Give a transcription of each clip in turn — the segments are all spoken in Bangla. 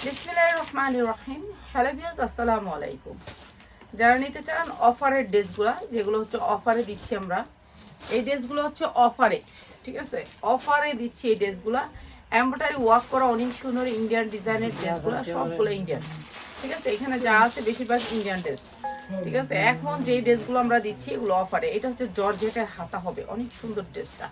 বিসমিল্লাহির রহমানির রহিম। হ্যালো ভিউয়ার্স, আসসালামু আলাইকুম। যারা নিতে চান অফারের ড্রেসগুলো, যেগুলো হচ্ছে অফারে দিচ্ছি আমরা, এই ড্রেসগুলো হচ্ছে অফারে, ঠিক আছে, অফারে দিচ্ছি এই ড্রেসগুলো। এমব্রয়ডারি ওয়ার্ক করা অনেক সুন্দর ইন্ডিয়ান ডিজাইনের ড্রেসগুলো, সবগুলো ইন্ডিয়ান, ঠিক আছে। এখানে যা আছে বেশিরভাগ ইন্ডিয়ান ড্রেস, ঠিক আছে। এখন যেই ড্রেসগুলো আমরা দিচ্ছি এগুলো অফারে। এটা হচ্ছে জর্জেটের হাতা হবে, অনেক সুন্দর ড্রেসটা,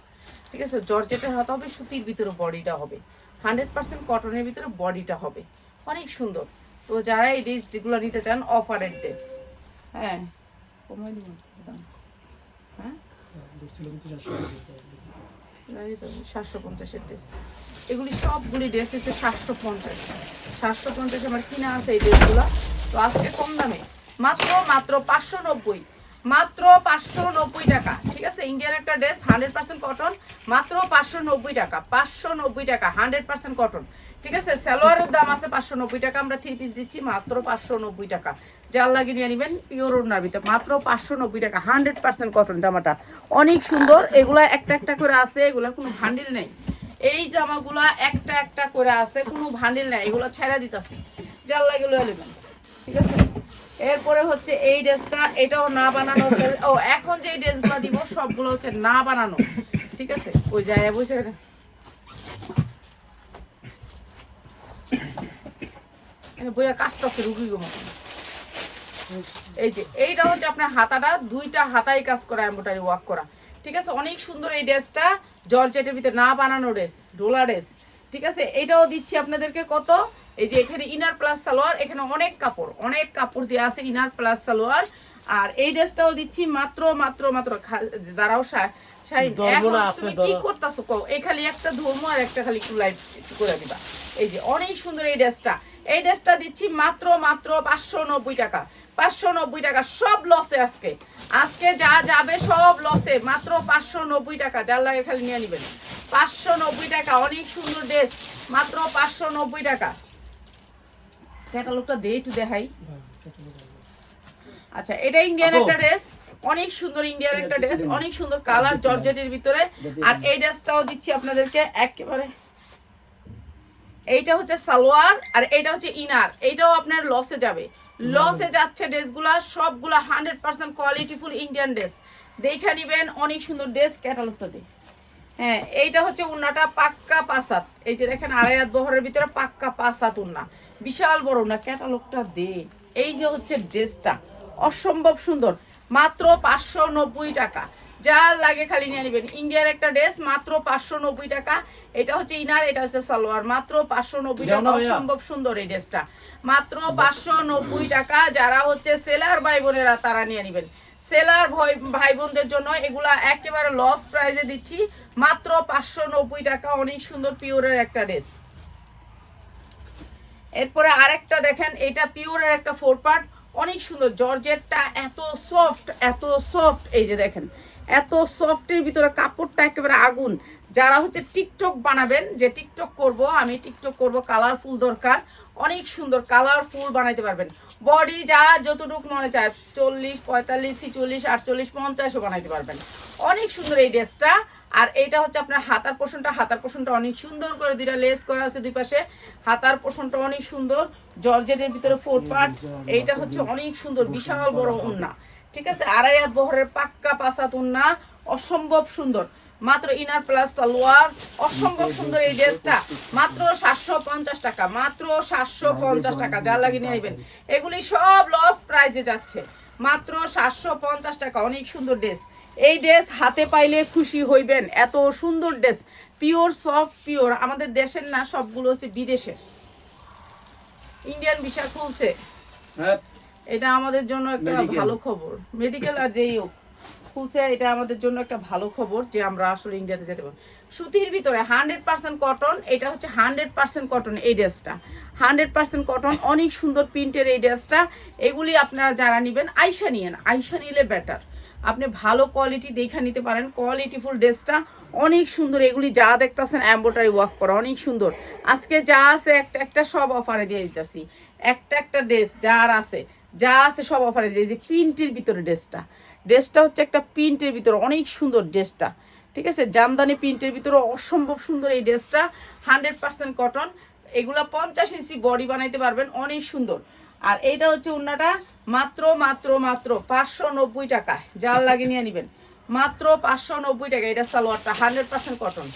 ঠিক আছে। জর্জেটের হাতা হবে, সুতির ভিতরে বডিটা হবে, 100% কটনের ভিতরে বডিটা হবে, অনেক সুন্দর। তো যারা এই ড্রেসগুলো নিতে চান অফারের ড্রেস, হ্যাঁ কমাই দিব দাম, হ্যাঁ 750-এর ড্রেস, এগুলি সবগুলি ড্রেস এসে 750 আমার কিনা আছে এই ড্রেসগুলো। তো আজকে কম দামে মাত্র 590, মাত্র 590 টাকা, ঠিক আছে। ইন্ডিয়ান একটা ড্রেস 100% কটন, মাত্র 590 টাকা, 590 টাকা 100% কটন, ঠিক আছে। সালোয়ারের দাম আছে 590 টাকা, আমরা 3 পিস দিচ্ছি মাত্র 590 টাকা। যার লাগে নিয়ে নেবেন পিওর ওড়নার ভিতরে, মাত্র 590 টাকা, 100% কটন জামাটা অনেক সুন্দর। এগুলা একটা একটা করে আছে, এগুলা কোনো ভান্ডিল নেই। এই জামাগুলা একটা একটা করে আছে, কোনো ভান্ডিল নেই, এগুলো ছেড়া দিতেছি, যার লাগে লয়ে নেবেন, ঠিক আছে। এরপরে হচ্ছে এই ড্রেসটা, এটাও না বানানো। ও এখন যে ড্রেসগুলো দিব সবগুলো হচ্ছে না বানানো, ঠিক আছে। ওই যায় বসে বইয়া কাজটাছে রুগী গো মতন। এই যে এইটা হচ্ছে আপনার হাতাটা, দুইটা হাতায় কাজ করা, এমব্রয়ডারি ওয়ার্ক করা, ঠিক আছে। অনেক সুন্দর এই ড্রেসটা, জর্জেটের ভিতরে না বানানো ড্রেস, ডোলা ড্রেস, ঠিক আছে। এইটাও দিচ্ছি আপনাদেরকে কত, এই যে এখানে ইনার প্লাস সালোয়ার, এখানে অনেক কাপড় দেওয়া আছে, ইনার প্লাস সালোয়ার। আর এই ড্রেসটাও দিচ্ছি মাত্র মাত্র মাত্র দাঁড়াও তুমি কি করতেছো কও, এই খালি একটা ধর্ম আর একটা খালি একটু লাইভ একটু করে দিবা। এই যে অনেক সুন্দর এই ড্রেসটা, এই ড্রেসটা দিচ্ছি মাত্র মাত্র 590 টাকা, 590 টাকা। সব লসে আজকে, আজকে যা যাবে সব লসে, মাত্র 590 টাকা। যার লাগে খালি নিয়ে নেবেন, 590 টাকা। অনেক সুন্দর ড্রেস, মাত্র 590 টাকা। ক্যাটালগটা দে একটু দেখাই। আচ্ছা, এটা ইন্ডিয়ান একটা ড্রেস, অনেক সুন্দর ইন্ডিয়ান একটা ড্রেস, অনেক সুন্দর কালার জর্জেটের ভিতরে। আর এই ড্রেসটাও দিচ্ছি আপনাদেরকে একেবারে, এইটা হচ্ছে সালোয়ার আর এইটা হচ্ছে ইনার। এইটাও আপনার লসে যাবে, লসে যাচ্ছে ড্রেসগুলা সবগুলা, 100% কোয়ালিটিফুল ইন্ডিয়ান ড্রেস। দেখে নিবেন, অনেক সুন্দর ড্রেস। ক্যাটালগটা দে। হ্যাঁ, এইটা হচ্ছে উন্নাটা পাক্কা পাসাত, এই যে দেখেন আড়াই হাত বহরের ভিতরে পাক্কা পাসাত উন্না, বিশাল বড় উন্না। ক্যাটালগটা দে। এই যে হচ্ছে ড্রেসটা অসম্ভব সুন্দর, মাত্র 590 টাকা। যা লাগে খালি নিয়ে নেবেন। ইন্ডিয়ার একটা ড্রেস, মাত্র 590 টাকা। এটা হচ্ছে ইনার, এটা হচ্ছে সালোয়ার, মাত্র 590 টাকা। অসম্ভব সুন্দর এই ড্রেসটা, মাত্র 590 টাকা। যারা হচ্ছে সেলার ভাই বোনেরা তারা নিয়ে নেবেন। সেলার ভাই বোনদের জন্য এগুলা একেবারে লস প্রাইসে দিচ্ছি, মাত্র 590 টাকা। অনেক সুন্দর পিওরের একটা ড্রেস। এরপরে আরেকটা দেখেন, এটা পিওরের একটা 4 পার্ট, অনেক সুন্দর। জর্জেটটা এত সফট, এত সফট, এই যে দেখেন এত সফটের ভিতরে কাপড়টা একেবারে আগুন। যারা হচ্ছে টিকটক বানাবেন, যে টিকটক করব আমি, টিকটক করব, কালারফুল দরকার, অনেক সুন্দর কালারফুল বানাইতে পারবেন। বডি যার যতটুক মনে চায়, 40, 45, 46, 48, 50ও বানাইতে পারবেন। অনেক সুন্দর এই ড্রেসটা। আর এইটা হচ্ছে আপনার হাতার পোর্শনটা অনেক সুন্দর করে দুইটা লেস করা আছে দুই পাশে। হাতার পোর্শনটা অনেক সুন্দর, জর্জেটের ভিতরে 4 পার্ট। এইটা হচ্ছে অনেক সুন্দর, বিশাল বড় ওন্না, ঠিক আছে। আড়াই হাত বহরের পাক্কা পাসাত ওন্না, অসম্ভব সুন্দর। মাত্র ইনার প্লাস সালোয়ার, অসম্ভব সুন্দর এই ড্রেসটা, মাত্র 750 টাকা, মাত্র 750 টাকা। যা লাগিয়ে নিয়ে নেবেন, এগুলি সব লস প্রাইজে যাচ্ছে, মাত্র 750 টাকা। অনেক সুন্দর ড্রেস, এই ড্রেস হাতে পাইলে খুশি হইবেন। এত সুন্দর ড্রেস, পিওর সফট, পিওর আমাদের দেশের না, সবগুলো হচ্ছে বিদেশের। ইন্ডিয়ান ভিসা খুলছে, এটা আমাদের জন্য একটা ভালো খবর। মেডিকেল আর যেই হোক খুলছে, এটা আমাদের জন্য একটা ভালো খবর যে আমরা আসলে ইন্ডিয়াতে যেতে পারবো। সুতির ভিতরে 100% কটন, এটা হচ্ছে 100% কটন। এই ড্রেসটা 100% কটন, অনেক সুন্দর প্রিন্টের এই ড্রেসটা। এগুলি আপনারা যারা নেবেন আইসা নিয়ে না, আইসা নিলে বেটার। আপনি ভালো কোয়ালিটি দেখে নিতে পারেন, কোয়ালিটিফুল ড্রেসটা অনেক সুন্দর। এগুলি যা দেখতেছেন এমব্রয়ডারি ওয়ার্ক করা, অনেক সুন্দর। আজকে যা আছে একটা একটা সব অফারে দিয়ে দিতেছি, একটা একটা ড্রেস যা আছে সব অফারে দিয়ে দিয়েছি। প্রিন্টের ভিতরে ড্রেসটা হচ্ছে একটা প্রিন্টের ভিতরে অনেক সুন্দর ড্রেসটা, ঠিক আছে। জামদানি প্রিন্টের ভিতরে অসম্ভব সুন্দর এই ড্রেসটা, 100% কটন। এগুলা 50 ইঞ্চি বডি বানাইতে পারবেন, অনেক সুন্দর। আর এইটা হচ্ছে উন্নাটা মাত্র মাত্র মাত্র 590 টাকা, যার লাগে নিয়ে নেবেন মাত্র 590 টাকা। এটা সালোয়ারটা 100% কটন,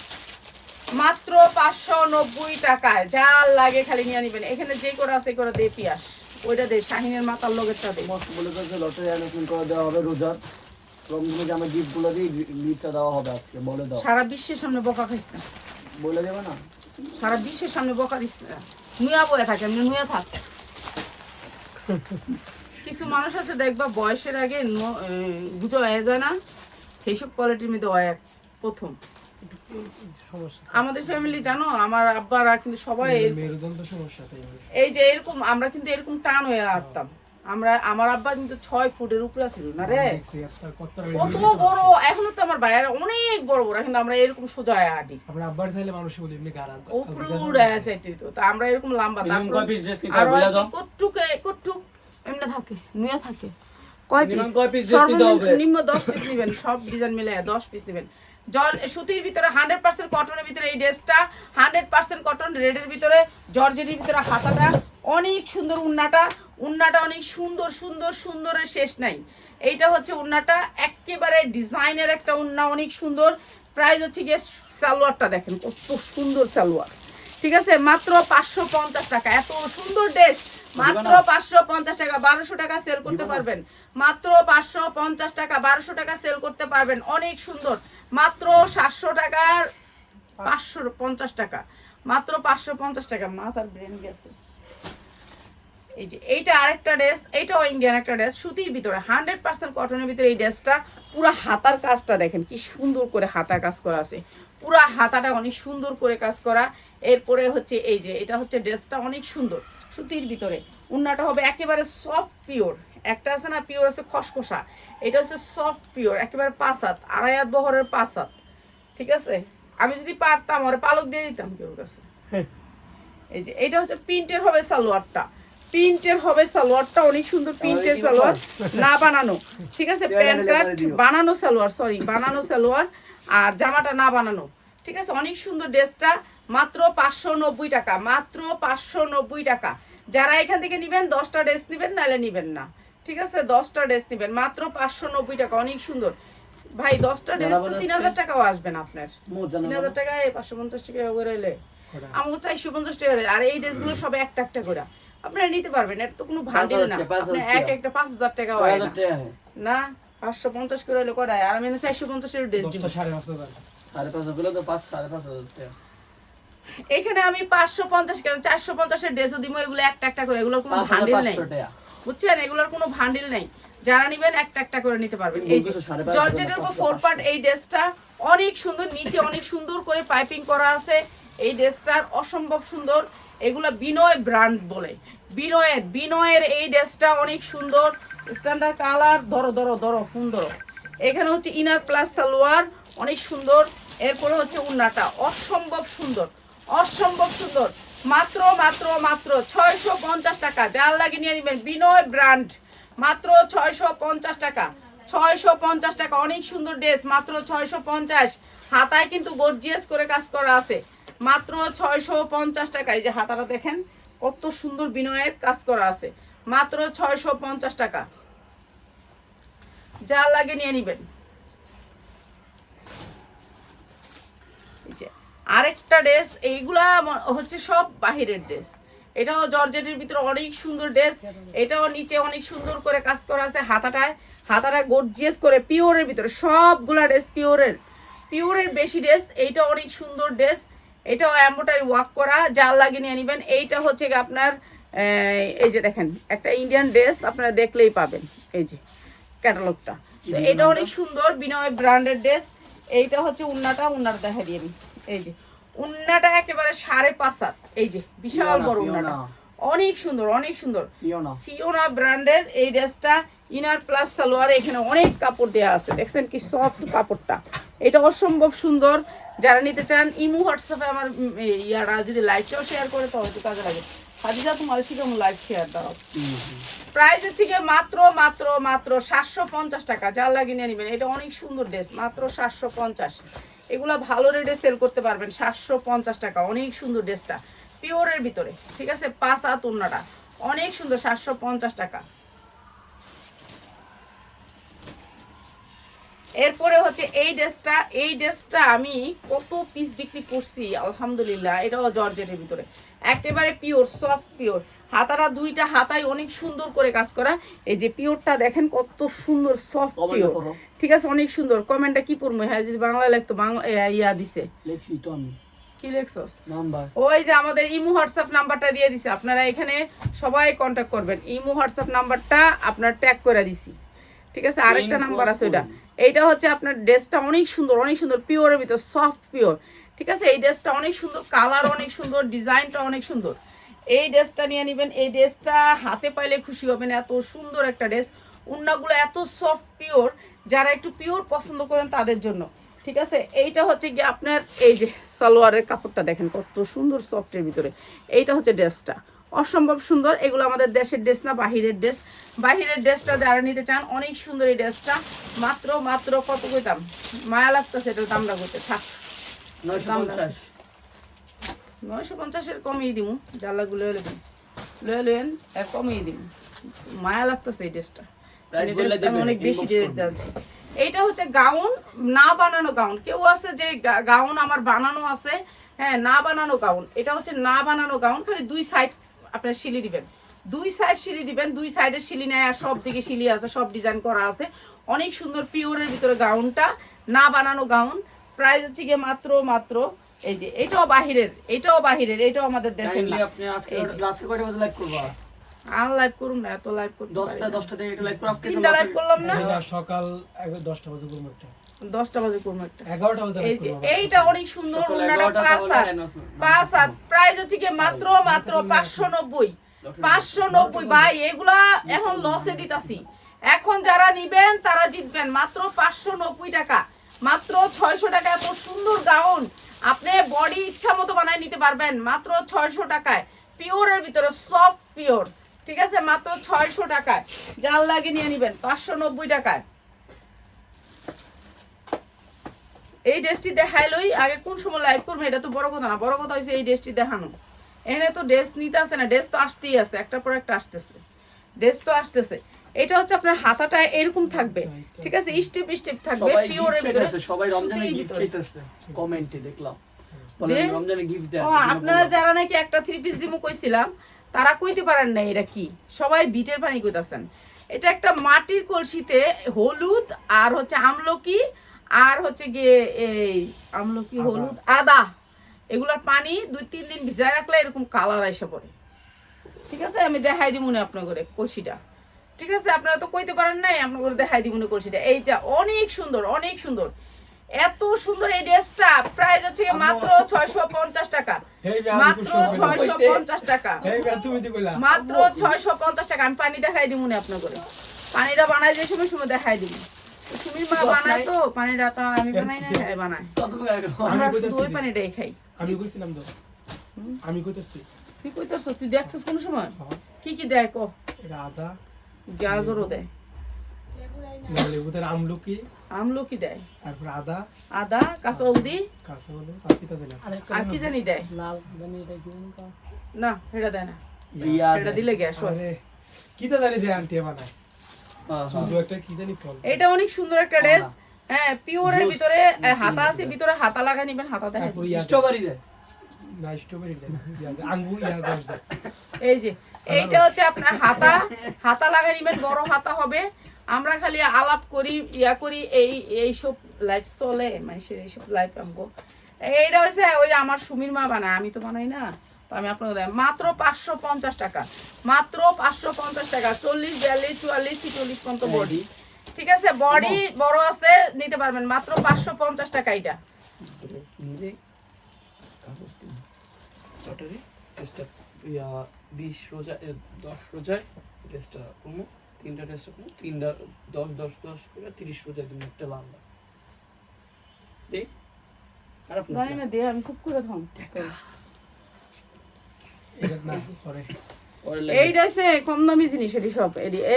মাত্র 590 টাকায়, যার লাগে খালি নিয়ে নেবেন। এখানে যে করে আছে করে দিয়ে পিয়াস, ওইটা দে শাহিনের মাথার লগেরটা দে। বলে তো লটারি আয়োজন করে দেওয়া হবে রোজার রমজানে, যে আমার গিফটগুলো দিয়ে গিফটটা দেওয়া হবে আজকে, বলে দাও। সারা বিশ্বের সামনে বকা খাইস না, বলে দেবে না, সারা বিশ্বের সামনে বকা দিস না। নুয়া বয়ে থাকে, এমনি নুয়া থাক। কিছু মানুষ আছে দেখবা বয়সের আগে বুঝো হয়ে যায় না, সেইসব কোয়ালিটির মধ্যে হয় প্রথম। আমাদের ফ্যামিলি জানো, আমার আব্বারা কিন্তু সবাই এই যে এরকম, আমরা কিন্তু এরকম টান হয়ে হাঁটতাম। আমার আব্বা কিন্তু 6 ফুটের উপরে ছিল না রে, কত বড়। এখনো তো আমার ভাইয়ের অনেক বড় বড়, কিন্তু আমরা এরকম সোজা হয়ে হাঁটি। আমরা আব্বার চাইলে মানুষ বলি এমনি গাড়া উপরে উড়ে যাইতে, তো তা আমরা এরকম লম্বা। তারপর আর কটুক এমনি থাকে, নুয়া থাকে। কয় পিস? নিম্ন 10 পিস নেবেন, সব ডিজাইন মিলে 10 পিস নেবেন। সুতির ভিতরে 100% কটনের ভিতরে এই ড্রেসটা, 100% কটন, রেডের ভিতরে, জর্জেটের ভিতরে, হাতাটা অনেক সুন্দর, উন্নাটা অনেক সুন্দর সুন্দর সুন্দরের শেষ নাই। এইটা হচ্ছে উন্নাটা, একেবারে ডিজাইনের একটা উন্না, অনেক সুন্দর। প্রাইস হচ্ছে গিয়ে, সালোয়ারটা দেখেন কত সুন্দর সালোয়ার, ঠিক আছে, মাত্র 550 টাকা। এত সুন্দর ড্রেস মাত্র 550 টাকা, 1200 টাকা সেল করতে পারবেন। মাত্র 550 টাকা, 1200 টাকা সেল করতে পারবেন, অনেক সুন্দর। মাত্র 700 টাকার 550 টাকা, মাত্র 550 টাকা। মাথার ব্রেন গেছে। এই যে এইটা আরেকটা ড্রেস, এইটাও ইন্ডিয়ান একটা ড্রেস, সুতির ভিতরে 100% কটনের ভিতরে। এই ড্রেসটা পুরো হাতার কাজটা দেখেন কি সুন্দর করে হাতার কাজ করা আছে, পুরো হাতাটা অনেক সুন্দর করে কাজ করা। এরপরে হচ্ছে এই যে এটা হচ্ছে ড্রেসটা অনেক সুন্দর সুতির ভিতরে, উন্নাটা হবে একেবারে সফট পিওর। একটা আছে না পিওর আছে খসখসা, এটা হচ্ছে সফট পিওর, একেবারে 5 হাত, 2.5 হাত বহরের 5 হাত, ঠিক আছে। আমি যদি পারতাম ওরে পালক দিয়ে দিতাম কেউ কাছে। এই যে এটা হচ্ছে প্রিন্টের হবে সালোয়ারটা, প্রিন্টের হবে সালোয়ারটা, অনেক সুন্দর প্রিন্টের সালোয়ার, না বানানো, ঠিক আছে। প্যান্ট কাট বানানো সালোয়ার, সরি বানানো সালোয়ার, আর জামাটা না বানানো, ঠিক আছে। অনেক সুন্দর ড্রেসটা, মাত্র 590 টাকা, মাত্র 590 টাকা। যারা এখান থেকে নেবেন 10টা ড্রেস নেবেন, নাহলে নেবেন না, ঠিক আছে। 10টা ড্রেস নেবেন, মাত্র 590 টাকা, অনেক সুন্দর। ভাই 10টা ড্রেস তো 3000 টাকাও আসবে না আপনার, 3000 টাকায় 550 টাকা করে এলে আমার 450 টাকা। আর এই ড্রেসগুলো সব একটা একটা করে আপনারা নিতে পারবেন, এটা তো কোনো ভান্ডিল না, আপনি এক একটা 5000 টাকা হয় না, 550 করে হলে করায়। আর আমি 450 এর ড্রেস দিব, 550 গুলো তো 5,500 টাকা। এখানে আমি 550 কেন 450 এর ড্রেসও দিব, এগুলো একটা একটা করে, এগুলোর কোনো ভান্ডিল নাই, বুঝছেন, এগুলোর কোনো ভান্ডিল নাই। যারা নেবেন একটা একটা করে নিতে পারবেন। এই যে জর্জেটের উপর 4 পার্ট এই ড্রেসটা অনেক সুন্দর, নিচে অনেক সুন্দর করে পাইপিং করা আছে। এই ড্রেসটার অসম্ভব সুন্দর, এগুলা বিনয় ব্র্যান্ড বলে, বিনয়ের এই ড্রেসটা অনেক সুন্দর, স্ট্যান্ডার্ড কালার। ধরো ধরো ধরো ফোন ধরো। এখানে হচ্ছে ইনার প্লাস সালোয়ার, অনেক সুন্দর। এরপরে হচ্ছে উন্নাটা অসম্ভব সুন্দর, অসম্ভব সুন্দর। মাত্র মাত্র মাত্র 650 টাকা, যার লাগে নিয়ে নেবেন, বিনয় ব্র্যান্ড, মাত্র 650 টাকা, 650 টাকা। অনেক সুন্দর ড্রেস, মাত্র 650। হাতায় কিন্তু গর্জিয়াস করে কাজ করা আছে, মাত্র 650 টাকা। এই যে হাতাটা দেখেন কত সুন্দর বিনয়ের কাজ করা আছে, মাত্র 650 টাকা, যা লাগে নিয়ে নিবেন। আরেকটা ড্রেস, এইগুলা হচ্ছে সব বাহিরের ড্রেস, এটাও জর্জেটের ভিতরে অনেক সুন্দর ড্রেস, এটাও নিচে অনেক সুন্দর করে কাজ করা আছে। হাতাটায় গর্জিয়াস করে পিওরের ভিতরে, সবগুলা ড্রেস পিওরের বেশি ড্রেস। এইটা অনেক সুন্দর ড্রেস, এটাও এমব্রয়ডারি ওয়ার্ক করা, যার লাগে নিয়ে নেবেন। এইটা হচ্ছে আপনার এই যে দেখেন একটা ইন্ডিয়ান ড্রেস, আপনারা দেখলেই পাবেন, এই যে ক্যাটালগটা। এটা অনেক সুন্দর বিনয় ব্র্যান্ডের ড্রেস। এইটা হচ্ছে উন্নাটা দেখা দিয়ে আমি, এই যে উন্নাটা একেবারে 5.5 হাত, এই যে বিশাল বড় উন্নাটা, অনেক সুন্দর অনেক সুন্দর। ফিওনা ব্র্যান্ডের এই ড্রেসটা, ইনার প্লাস সালোয়ার, এখানে অনেক কাপড় দেওয়া আছে, দেখছেন কি সফট কাপড়টা, এটা অসম্ভব সুন্দর। যারা নিতে চান ইমো হোয়াটসঅ্যাপে আমার ইয়ারা যদি লাইভটাও শেয়ার করে তো হয়তো কাজে লাগে। হাদিজা তোমার শিখাম লাইভ শেয়ার দাও। প্রাইস হচ্ছে কি মাত্র মাত্র মাত্র 750 টাকা, যার লাগে নিয়ে নেবেন। এটা অনেক সুন্দর ড্রেস, মাত্র 750। এগুলা ভালো রেটে সেল করতে পারবেন, 750 টাকা, অনেক সুন্দর ড্রেসটা। পিওরের ভিতরে, ঠিক আছে। 5 হাত ওড়নাটা অনেক সুন্দর, 750 টাকা। এরপরে হচ্ছে এই ড্রেসটা আমি কত পিস বিক্রি করছি আলহামদুলিল্লাহ। এটাও জর্জেটের ভিতরে, একেবারে পিওর সফট পিওর। হাতাটা দুইটা হাতায় অনেক সুন্দর করে কাজ করা। এই যে পিওরটা দেখেন কত সুন্দর সফট পিওর, ঠিক আছে, অনেক সুন্দর। কমেন্টটা কি পড়বো? হ্যাঁ যদি বাংলা লাগতো, বাংলা ইয়া দিছে, লেখি তো আমি কি লেখছস? নাম্বার ওই যে আমাদের ইমো হোয়াটসঅ্যাপ নাম্বারটা দিয়ে দিছে, আপনারা এখানে সবাই কন্ট্যাক্ট করবেন। ইমো হোয়াটসঅ্যাপ নাম্বারটা আপনার ট্যাগ করে দিছি, ঠিক আছে। আরেকটা নাম্বার আছে ওইটা। এইটা হচ্ছে আপনার ড্রেসটা অনেক সুন্দর, অনেক সুন্দর, পিওরের ভিতর সফট পিওর, ঠিক আছে। এই ড্রেসটা অনেক সুন্দর, কালার অনেক সুন্দর, ডিজাইনটা অনেক সুন্দর। এই ড্রেসটা নিয়ে নেবেন। এই ড্রেসটা হাতে পাইলে খুশি হবেন, এত সুন্দর একটা ড্রেস। উন্নাগুলো এত সফট পিওর, যারা একটু পিওর পছন্দ করেন তাদের জন্য, ঠিক আছে। এইটা হচ্ছে কি আপনার এই যে সালোয়ারের কাপড়টা দেখেন কত সুন্দর সফটের ভিতরে। এইটা হচ্ছে ড্রেসটা অসম্ভব সুন্দর। এগুলো আমাদের দেশের ড্রেস না, বাহিরের ড্রেস। বাহিরের ড্রেসটা যারা নিতে চান অনেক সুন্দর এই ড্রেসটা। মাত্র কত কইতাম, মায়া লাগতেছে এটার দামটা করতে। থাক 950 950 এর কমিয়ে দিমু, জ্বালাগুলো লইলেন কমিয়ে দিমু। মায়া লাগতেছে এই ড্রেসটা, আমি অনেক বেশি রেট দিচ্ছি। এইটা হচ্ছে গাউন, না বানানো গাউন। কেউ আছে যে গাউন আমার বানানো আছে, হ্যাঁ না বানানো গাউন। এটা হচ্ছে না বানানো গাউন, খালি দুই সাইড আপনার সিলি দিবেন, দুই সাইড সিলি দিবেন, দুই সাইডের সিলি নেয়, আর সব দিকে সিলি আছে, সব ডিজাইন করা আছে, অনেক সুন্দর পিওরের ভিতরে গাউনটা, না বানানো গাউন। প্রাইস হচ্ছে গিয়ে মাত্র এই যে এটাও বাহিরের, এটাও আমাদের দেশের না। আপনি আজকে রাতে কয়টা বাজে লাইভ করবা? আর লাইভ করুন না, এত লাইভ করতে 10টা থেকে এটা লাইভ করে আজকে 3টা লাইভ করলাম না, সকাল 10টা বাজে করব একটা, 10টা বাজে করব একটা, 11টা বাজে এই যে এইটা অনেক সুন্দর ওনাটা 5 হাত। প্রাইস হচ্ছে কি মাত্র 590 ভাই। এগুলা এখন লসে দিতাছি, এখন যারা নিবেন তারা জিতবেন। মাত্র 590 টাকা, মাত্র 600 টাকা। এত সুন্দর গাউন আপনি বডি ইচ্ছা মতো বানায় নিতে পারবেন মাত্র 600 টাকায়, পিওরের ভিতরে সফট পিওর, ঠিক আছে। মাত্র 600 টাকায়, যার লাগে নিয়ে নিবেন 590 টাকায়। এই ড্রেসটি দেখাইলই আগে কোন সময় লাইভ করবে, এটা তো বড় কথা না, বড় কথা হয়েছে এই ড্রেসটি দেখানো। এখানে তো ড্রেস নিতে আসে না, ড্রেস তো আসতেই আছে, একটার পর একটা আসতেছে, ড্রেস তো আসতেছে। এটা হচ্ছে আপনার হাতাটা এরকম থাকবে, ঠিক আছে, স্টেপ থাকবে, পিওরের ভিতরে। সবাই রমজানে গিফট চাইতেছে, কমেন্টে দেখলাম বলে রমজানে গিফট দেন। ও আপনারা যারা নাকি একটা 3 পিস দিমু কইছিলাম, তারা কইতে পারেন না এটা কি, সবাই বিটের পানি কইতাছেন। এটা একটা মাটির কলসিতে হলুদ আর হচ্ছে আমলকি, আর হচ্ছে গিয়ে এই আমলকি, হলুদ, আদা, এগুলার পানি 2-3 দিন ভিজায় রাখলে এরকম কালার আইসা পড়ে, ঠিক আছে। আমি দেখাই দিমু না আপনার করে কলসিটা, ঠিক আছে। আপনারা তো কইতে পারেন নাই, আপনার করে দেখাই দিমু না কলসিটা। এইটা অনেক সুন্দর, অনেক সুন্দর, এত সুন্দর এই ড্রেসটা। প্রাইস হচ্ছে মাত্র 650 টাকা, মাত্র 650 টাকা, মাত্র 650 টাকা। আমি পানি দেখাই দিমু না আপনার করে, পানিটা বানাই যে সময় দেখাই দিমু। সুমির মা বানায় তো পানিটা, তো আর আমি বানাই না, বানায়। আমরা শুধু ওই পানিটাই খাই। আমি কইছিলাম তো, আমি কইতেছি তুই কইতাছস, তুই দেখছস কোন সময় কি কি দেয় কো? এটা আদা, গাজরও দেয়, লেবুদের আমলকি দেয়, তারপর আদা, কাঁচা হলদি, আর কি তা দিলাম, আর কি জানি দেয় লাল জানি এটা কি না, এটা দেয় না, ইয়া এটা দিলে গ্যাস হয়। আরে কি তা জানি দেয় আন্টি বানায়, শুধু একটা কি জানি ফল। এটা অনেক সুন্দর একটা ড্রেস, হ্যাঁ পিওরের ভিতরে হাতা আছে, ভিতরে হাতা লাগা নিবেন, হাতা দেখেন স্ট্রবেরি দেয় না, স্ট্রবেরি দেয় না, আঙ্গুর ইয়ার গাছ দেয়। এই যে এইটা হচ্ছে আপনার হাতা লাগা নিবেন, বড় হাতা হবে। আমরা খালি আলাপ করি, ইয়া করি, এই সব লাইফ চলে মানুষের, এইসব লাইফ আমগো। এইটা হচ্ছে ওই আমার সুমির মা বানায়, আমি তো বানাই না, তো আমি আপনাকে দেয় মাত্র 550 টাকা, মাত্র 550 টাকা। 40, 42, 44, 46 পর্যন্ত বডি, ঠিক আছে। বডি বড় আছে, নিতে পারবেন মাত্র 550 টাকা। এটা লটারি টেস্টটা 20 রোজা 10 রোজায় টেস্টটা কমু, 3টা টেস্ট কমু, 3টা 10 করে 30 রোজা দিন একটা লাল দেই। আর আপনি জানি না দে, আমি চুপ করে থাম। এটা না সরি, এইটা হচ্ছে কম দামি জিনিস, এটি সব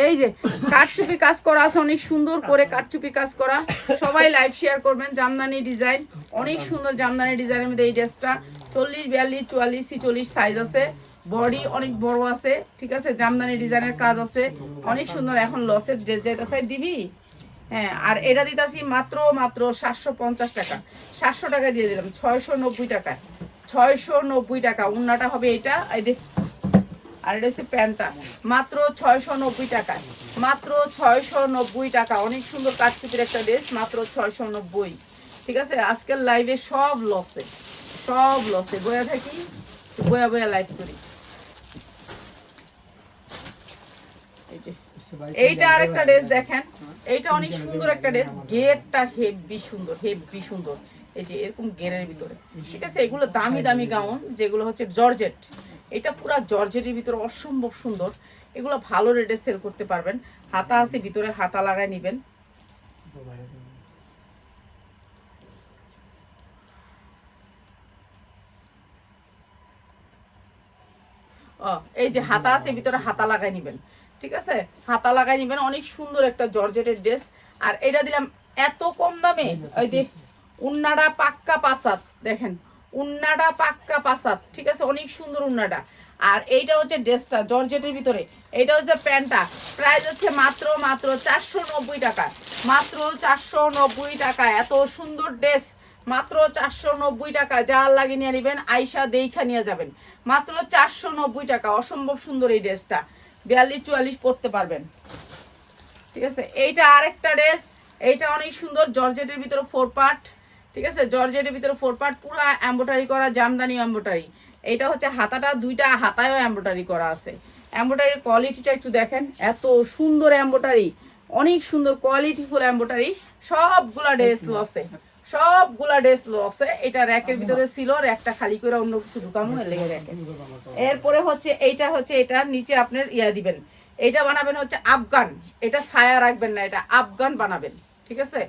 এই যে কারচুপি কাজ করা আছে, অনেক সুন্দর করে কারচুপি কাজ করা। সবাই লাইভ শেয়ার করবেন। জামদানি ডিজাইন, অনেক সুন্দর জামদানি ডিজাইনের মধ্যে এই ড্রেসটা 40, 42, 44, 46 সাইজ আছে। বডি অনেক বড় আছে, ঠিক আছে। জামদানি ডিজাইনের কাজ আছে, অনেক সুন্দর। এখন লসের ড্রেস যেটা চাই দিবি, হ্যাঁ। আর এটা দিতাছি মাত্র 750 টাকা, 700 টাকা দিয়ে দিলাম, 690 টাকা, 690 টাকা। উন্নাটা হবে এটা, এই দেখ। আর এটা হচ্ছে প্যান্টটা, মাত্র 690 টাকা, মাত্র 690 টাকা। অনেক সুন্দর কাটচুপির একটা ড্রেস, মাত্র 690। ঠিক আছে, আজকের লাইভে সব লসে, সব লসে। বয়া থাকি, বয়া বয়া লাইভ করি। এই যে এইটা আরেকটা ড্রেস দেখেন, এইটা অনেক সুন্দর একটা ড্রেস। গেরটা হেভি সুন্দর, হেভি সুন্দর। এই যে এরকম গেরের ভিতরে, ঠিক আছে। এগুলো দামি দামি গাউন, যেগুলো হচ্ছে জর্জেট। এটা পুরা জর্জেটের ভিতরে অসম্ভব সুন্দর। এগুলো ভালো রেটে সেল করতে পারবেন। হাতা আছে ভিতরে, হাতা লাগায় নিবেন। এই যে হাতা আছে ভিতরে, হাতা লাগাই নিবেন, ঠিক আছে। হাতা লাগাই নিবেন, অনেক সুন্দর একটা জর্জেটের ড্রেস। আর এটা দিলাম এত কম দামে। ওই দেখ, উন্নাটা পাক্কা পাসাত, দেখেন উন্নাটা পাক্কা পাসাত, ঠিক আছে। অনেক সুন্দর উন্নাটা। আর এইটা হচ্ছে ড্রেসটা জর্জেটের ভিতরে, এইটা হচ্ছে প্যান্টটা। প্রাইস হচ্ছে মাত্র 490 টাকা, মাত্র 490 টাকা। এত সুন্দর ড্রেস মাত্র 490 টাকা। যার লাগে নিয়ে নেবেন, আইসা দেখা নিয়ে যাবেন। মাত্র 490 টাকা। অসম্ভব সুন্দর এই ড্রেসটা, 42, 44 পরতে পারবেন, ঠিক আছে। এইটা আরেকটা ড্রেস, এইটা অনেক সুন্দর জর্জেটের ভিতরে 4 পার্ট, ঠিক আছে। জর্জেটের ভিতরে 4 পার্ট, পুরা এমব্রয়ডারি করা, জামদানি এমব্রয়ডারি। এইটা হচ্ছে হাতাটা, দুইটা হাতায়ও এমব্রয়ডারি করা আছে। এমব্রয়ডারির কোয়ালিটিটা একটু দেখেন, এত সুন্দর এমব্রয়ডারি, অনেক সুন্দর কোয়ালিটিফুল এমব্রয়ডারি। সবগুলা ড্রেস লসে, সবগুলা ড্রেস লসে। এটা র্যাকের ভিতরে ছিল, র্যাকটা খালি করে অন্য কিছু ঢুকামো লেগে র্যাকে। এরপরে হচ্ছে এইটা, হচ্ছে এটা নিচে আপনার ইয়া দিবেন। এটা বানাবেন হচ্ছে আফগান, এটা ছায়া রাখবেন না, এটা আফগান বানাবেন, ঠিক আছে।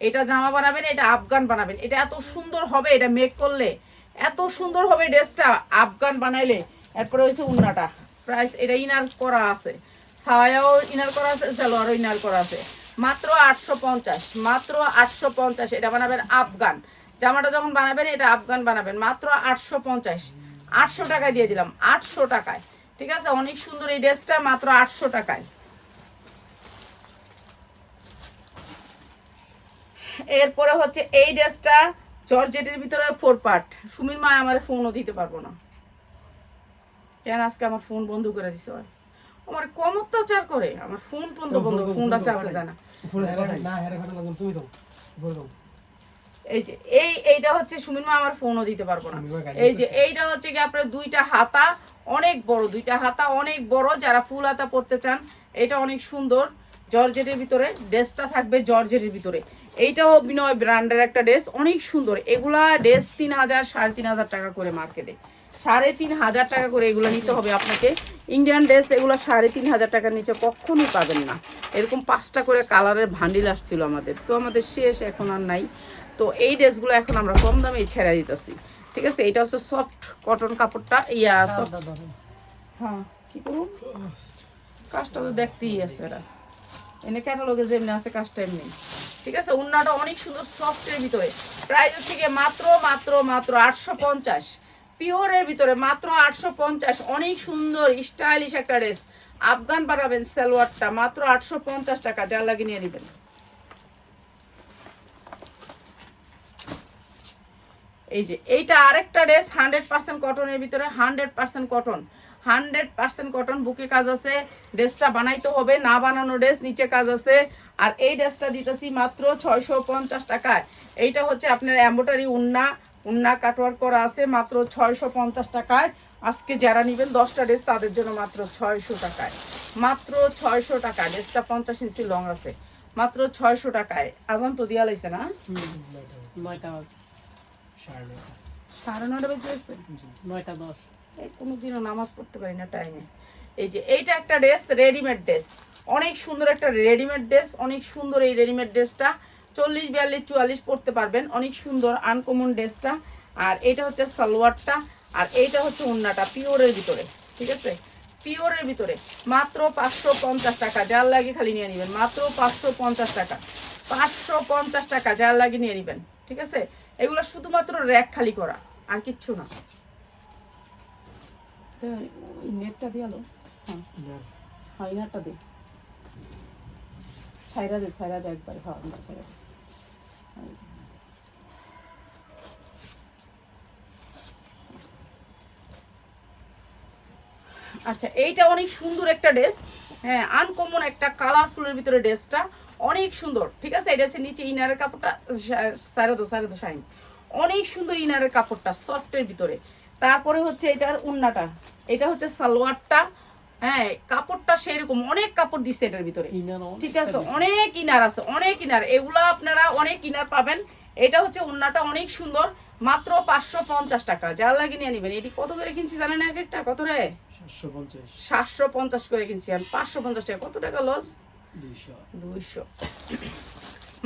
এটা জামা বানাবেন, এটা আফগান বানাবেন। এটা এত সুন্দর হবে, এটা মেক করলে এত সুন্দর হবে ড্রেসটা, আফগান বানাইলে। এরপরে হচ্ছে উন্নাটা, প্রাইস এটা ইনার করা আছে, ছায়াও ইনার করা আছে, সালোয়ারও ইনার করা আছে। মাত্র 850, মাত্র 850। এটা বানাবেন আফগান। জামাটা যখন বানাবেন, এটা আফগান বানাবেন। মাত্র 850, 800 টাকায় দিয়ে দিলাম, 800 টাকায়, ঠিক আছে। অনেক সুন্দর এই ড্রেসটা, মাত্র 800 টাকায়। এরপরে হচ্ছে এই ড্রেসটা জর্জেটের ভিতরে 4 পার্ট। সুমির মা আমার ফোনও দিতে পারবো না, কেন আজকে আমার ফোন বন্ধ করে দিছে। আমার কম অত্যাচার করে, আমার ফোন বন্ধ, ফোনটা চাপতে যায় না। এই যে এইটা হচ্ছে সুমির মা আমার ফোনও দিতে পারবো না। এই যে এইটা হচ্ছে কি আপনার দুইটা হাতা, অনেক বড়, দুইটা হাতা অনেক বড়। যারা ফুল হাতা পরতে চান, এটা অনেক সুন্দর জর্জেটের ভিতরে। ড্রেসটা থাকবে জর্জেটের ভিতরে। এইটাও অভিনয় ব্র্যান্ডের একটা ড্রেস, অনেক সুন্দর। এগুলা ড্রেস 3000, 3500 টাকা করে মার্কেটে, 3500 টাকা করে এগুলো নিতে হবে আপনাকে। ইন্ডিয়ান ড্রেস এগুলো 3500 টাকার নিচে কখনোই পাবেন না। এরকম 5টা করে কালারের ভান্ডিল আসছিল আমাদের, তো আমাদের শেষ, এখন আর নাই। তো এই ড্রেসগুলো এখন আমরা কম দামে ছেড়ে দিতেছি, ঠিক আছে। এটা হচ্ছে সফট কটন কাপড়টা, ইয়া সফট। হ্যাঁ, কি করুন, কাজটা তো দেখতেই আছে, এরা এনে ক্যাটালগে যেমনি আছে কাজটা এমনি, ঠিক আছে। উন্নাটা অনেক সুন্দর সফটের ভিতরে। প্রাইস হচ্ছে গিয়ে মাত্র 850, পিওরের ভিতরে মাত্র 850। অনেক সুন্দর স্টাইলিশ একটা ড্রেস, আফগান বানাবেন সালোয়ারটা, মাত্র 850 টাকা। যার লাগে নিয়ে নেবেন। এই যে এইটা আরেকটা ড্রেস 100% কটনের ভিতরে, 100% কটন, 100% কটন। বুকে কাজ আছে, ড্রেসটা বানাইতে হবে, না বানানো ড্রেস, নিচে কাজ আছে। আর এই ড্রেসটা দিতেছি মাত্র 650 টাকায়। এইটা হচ্ছে আপনার এমব্রয়ডারি উন্না কাটওয়ার্ক করা আছে, মাত্র 650 টাকায়। আজকে যারা নেবেন 10টা ড্রেস, তাদের জন্য মাত্র 600 টাকায়, মাত্র 600 টাকা। ড্রেসটা 50 ইঞ্চি লং আছে, মাত্র 600 টাকায়। আজান তো দিয়া লাইছে না, 9:30 বেজে গেছে, 9:10। এই কোনোদিনও নামাজ পড়তে পারি না টাইমে। এই যে এইটা একটা ড্রেস, রেডিমেড ড্রেস, অনেক সুন্দর একটা রেডিমেড ড্রেস, অনেক সুন্দর। এই রেডিমেড ড্রেসটা 40, 42, 44 পরতে পারবেন, অনেক সুন্দর আনকমন ড্রেসটা। আর এটা হচ্ছে সালোয়ারটা, আর এইটা হচ্ছে উন্নাটা পিওরের ভিতরে, ঠিক আছে। পিওরের ভিতরে মাত্র 550 টাকা, যার লাগে খালি নিয়ে নেবেন, মাত্র 550 টাকা, 550 টাকা, যার লাগে নিয়ে নেবেন। ঠিক আছে, এগুলো শুধুমাত্র র্যাক খালি করা, আর কিচ্ছু না। নেটটা দিয়ে আলো, হ্যাঁ হ্যাঁ নেটটা দে, ছাইরা দে একবার, হ্যাঁ ছাইরা দে। আচ্ছা, এইটা অনেক সুন্দর একটা ড্রেস, হ্যাঁ আনকমন একটা কালারফুলের ভিতরে ড্রেসটা অনেক সুন্দর। ঠিক আছে, এই ড্রেসের নিচে ইনারের কাপড়টা সারেদো শাইন, অনেক সুন্দর ইনারের কাপড়টা সফটের ভিতরে। তারপরে হচ্ছে এটার উন্নাটা, এটা হচ্ছে সালোয়ারটা, হ্যাঁ কাপড়টা সেরকম অনেক কাপড় দিচ্ছে এটার ভিতরে। ঠিক আছে, অনেক ইনার আছে, অনেক ইনার, এগুলা আপনারা অনেক ইনার পাবেন। এটা হচ্ছে উন্নাটা অনেক সুন্দর, মাত্র 550 টাকা, যার লাগে নিয়ে নেবেন। এটি কত করে কিনছি জানেন? এক একটা কত রে? 750 করে কিনছি আমি, 550 টাকা, কত টাকা লস? 200,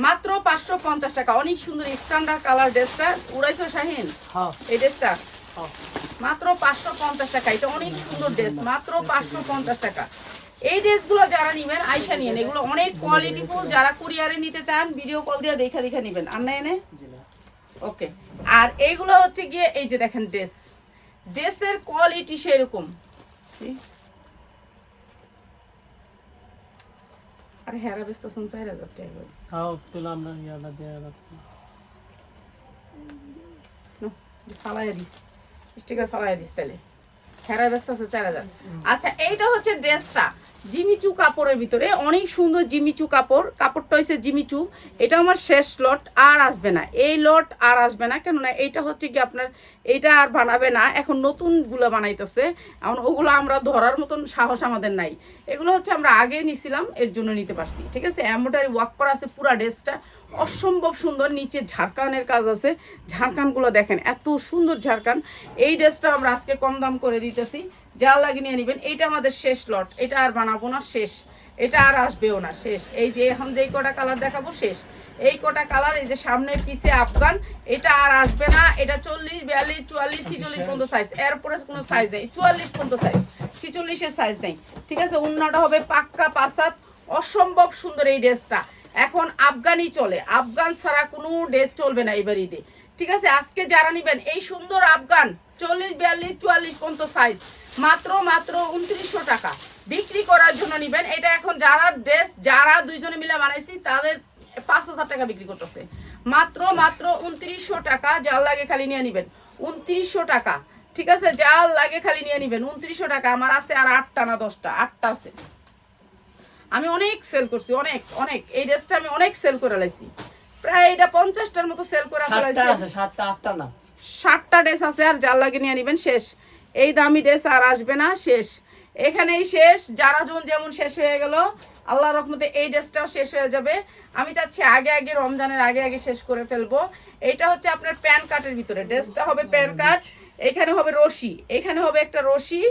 মাত্র 550 টাকা। অনেক সুন্দর স্ট্যান্ডার্ড কালার ড্রেসটা, উড়াইছো শাহিন এই ড্রেসটা, মাত্র 550 টাকা। এটা অনেক সুন্দর ড্রেস, মাত্র 550 টাকা। এই ড্রেসগুলো যারা নিবেন আইসা নিয়েন, এগুলো অনেক কোয়ালিটিফুল। যারা কুরিয়ারে নিতে চান ভিডিও কল দিয়ে দেখা নিবেন, আর না এনে ওকে। আর এইগুলো হচ্ছে গিয়ে এই যে দেখেন ড্রেসের কোয়ালিটি সেরকম। আরে হেরা বেস্তা শুন 4000 টাকা, হাও পেলাম না ইয়ালা দেয়া লাগবে নো ফালাইয়া দিস, স্টিকার ফালাইয়া দিস, তাহলে হেরা বেস্তা 4000। আচ্ছা, এইটা হচ্ছে ড্রেসটা জিমিচু কাপড়ের ভিতরে, অনেক সুন্দর জিমিচু কাপড়, কাপড়টা হচ্ছে জিমিচু। এটা আমার শেষ লট, আর আসবে না এই লট, আর আসবে না। কেননা এইটা হচ্ছে কি আপনার, এইটা আর বানাবে না, এখন নতুনগুলো বানাইতেছে, এখন ওগুলো আমরা ধরার মতন সাহস আমাদের নাই। এগুলো হচ্ছে আমরা আগে নিছিলাম, এর জন্য নিতে পারছি। ঠিক আছে, এমব্রয়ডারি ওয়ার্ক করা আছে পুরা ড্রেসটা, অসম্ভব সুন্দর। নিচে ঝাড়খানের কাজ আছে, ঝাড়খানগুলো দেখেন এত সুন্দর ঝাড়খান। এই ড্রেসটা আমরা আজকে কম দাম করে দিতেছি, যা লাগে নিয়ে নেবেন। এইটা আমাদের শেষ লট, এটা আর বানাবো না, শেষ, এটা আর আসবেও না, শেষ। এই যে এখন যেই কটা কালার দেখাবো শেষ, এই কটা কালার, এই যে সামনে পিছে আফগান, এটা আর আসবে না। এটা 40, 42, 44, 46 পর্যন্ত সাইজ, এরপরে কোনো সাইজ নেই, 44 পর্যন্ত সাইজ, 46-এর সাইজ নেই। ঠিক আছে, উন্নাটা হবে পাক্কা পাসাত, অসম্ভব সুন্দর এই ড্রেসটা। এখন আফগানই চলে, আফগান ছাড়া কোনো ড্রেস চলবে না এবার ঈদে। ঠিক আছে, আজকে যারা নিবেন এই সুন্দর আফগান 40, 42, 44 পর্যন্ত সাইজ, মাত্র 2900 টাকা বিক্রি করার জন্য নিবেন। এটা এখন যারা ড্রেস, যারা দুইজনে মিলে বানাইছি তাদের 5000 টাকা বিক্রি করতেছে, মাত্র 2900 টাকা, যার লাগে খালি নিয়ে নিবেন 2900 টাকা। ঠিক আছে, যার লাগে খালি নিয়ে নিবেন 2900 টাকা। আমার আছে আর 8টা না 10টা, 8টা আছে। আমি অনেক সেল করছি, অনেক অনেক, এই ড্রেসটা আমি অনেক সেল করে লাইছি, প্রায় এটা 50টার মতো সেল করে ফেলাইছি। 7টা 8টা না 60টা ড্রেস আছে, আর যার লাগে নিয়ে নেবেন, শেষ। এই দামি ড্রেস আর আসবে না, শেষ, এখানেই শেষ। যারা যেমন শেষ হয়ে গেল, আল্লাহর রহমতে এই ড্রেসটাও শেষ হয়ে যাবে। আমি চাচ্ছি আগে রমজানের আগে শেষ করে ফেলবো। এইটা হচ্ছে আপনার প্যান কাটের ভিতরে, ড্রেসটা হবে প্যান কাট, এখানে হবে রশি, এখানে হবে একটা রশি,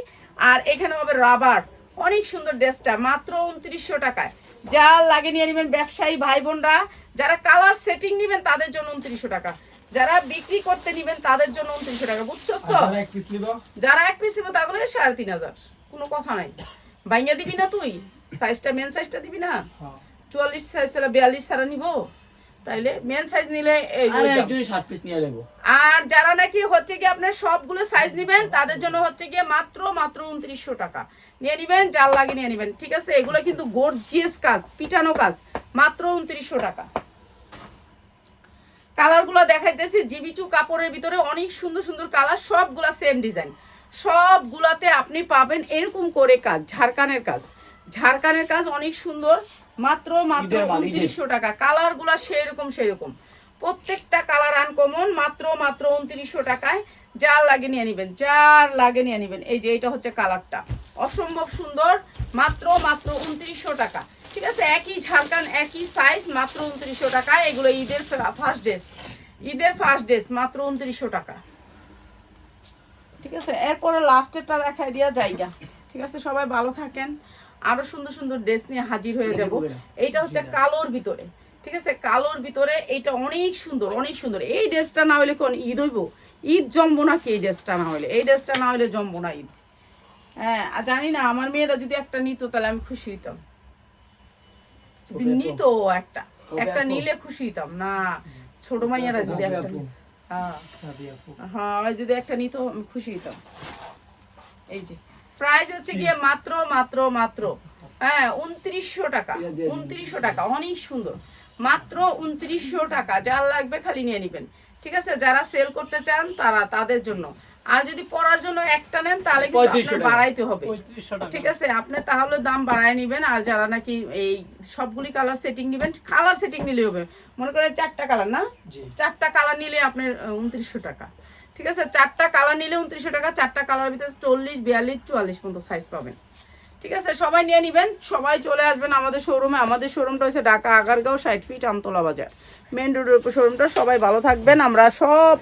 আর এখানে হবে রাবার। অনেক সুন্দর ড্রেসটা, মাত্র 2900 টাকায়। যা লাগে নিয়ে নেবেন ব্যবসায়ী ভাই বোনরা, যারা কালার সেটিং নেবেন তাদের জন্য 2900 টাকা, যারা বিক্রি করতে নিবেন তাদের জন্য 2900 টাকা, বুঝছো তো? যারা এক পিস নিব তাহলে 3500, কোনো কথা নাই। বাইঙ্গা দিবি না তুই? সাইজটা মেন সাইজটা দিবি না? 44 সাইজ ছাড়া 42 ছাড়া নিব, তাইলে মেন সাইজ নিলে একজনই 7 পিস নিয়ে নেব। আর যারা নাকি হচ্ছে কি আপনার সবগুলো সাইজ নেবেন তাদের জন্য হচ্ছে গিয়ে মাত্র 2900 টাকা নিয়ে নেবেন, যার লাগে নিয়ে নেবেন। ঠিক আছে, এগুলো কিন্তু গর্জিয়াস কাজ, পিটানো কাজ, মাত্র 2900 টাকা। কালারগুলো দেখাইতেছি, জিমিচু কাপড়ের ভিতরে অনেক সুন্দর সুন্দর কালার, সবগুলা সেম ডিজাইন, সবগুলাতে আপনি পাবেন এরকম করে কাজ, ঝাড়খানের কাজ, ঝাড়খানের কাজ অনেক সুন্দর, মাত্র 2900 টাকা। কালারগুলা সেরকম প্রত্যেকটা কালার আনকমন, মাত্র 2900 টাকায়। যার লাগে নিয়ে নেবেন, যার লাগে নিয়ে নেবেন। এই যে এটা হচ্ছে কালারটা, অসম্ভব সুন্দর, মাত্র 2900 টাকা। ঠিক আছে, একই ঝাড়খান একই সাইজ, মাত্র 2900 টাকা। এগুলো ঈদের ফার্স্ট ড্রেস, মাত্র 2900 টাকা। ঠিক আছে, এরপরে লাস্টেরটা দেখাই দিয়া জায়গা। ঠিক আছে, সবাই ভালো থাকেন, আরো সুন্দর সুন্দর ড্রেস নিয়ে হাজির হয়ে যাব। এইটা হচ্ছে কালোর ভিতরে, ঠিক আছে, কালোর ভিতরে এইটা অনেক সুন্দর। এই ড্রেসটা না হলে কোন ঈদ হইব? ঈদ জমবো নাকি? এই ড্রেসটা না হলে, এই ড্রেসটা না হলে জমবো না ঈদ। হ্যাঁ আর জানি না আমার মেয়েরা যদি একটা নিত তাহলে আমি খুশি হইতাম, যদি ওকে, নিত একটা ওকে, একটা আপু। নিলে খুশি হইতাম না, ছোট মাইয়ারা যদি একটা আপু। নিত। হ্যাঁ সাদিয়া আপু। হ্যাঁ আমি যদি একটা নিত আমি খুশি হইতাম। এই যে প্রাইস হচ্ছে গিয়ে মাত্র মাত্র মাত্র হ্যাঁ 2900 টাকা, 2900 টাকা, অনেক সুন্দর, মাত্র 2900 টাকা। যার লাগবে খালি নিয়ে নিবেন, ঠিক আছে? যারা সেল করতে চান তারা তাদের জন্য, আর যদি পরার জন্য একটা নেন তাহলে কিন্তু 3500 আপনার টাকা। বাড়াইতে হবে, 3500 টাকা। ঠিক আছে? আপনি তাহলে দাম বাড়ায় নিবেন। আর যারা নাকি এই সবগুলি কালার সেটিং নিবেন, কালার সেটিং নিলে হবে, মনে করেন 4টা কালার না, জি 4টা কালার নিলে আপনার 2900 টাকা, ঠিক আছে? 4টা কালার নিলে 2900 টাকা, 4টা কালার ভিতরে 40, 42, 44 পর্যন্ত সাইজ পাবেন, ঠিক আছে? সবাই নিয়ে নিবেন, সবাই চলে আসবেন আমাদের শোরুমে। আমাদের শোরুমটা হচ্ছে ঢাকা আগারগাঁও 60 ফিট আমতলা বাজার, মেন রোডের উপর শোরুমটা। সবাই ভালো থাকবেন, আমরা সব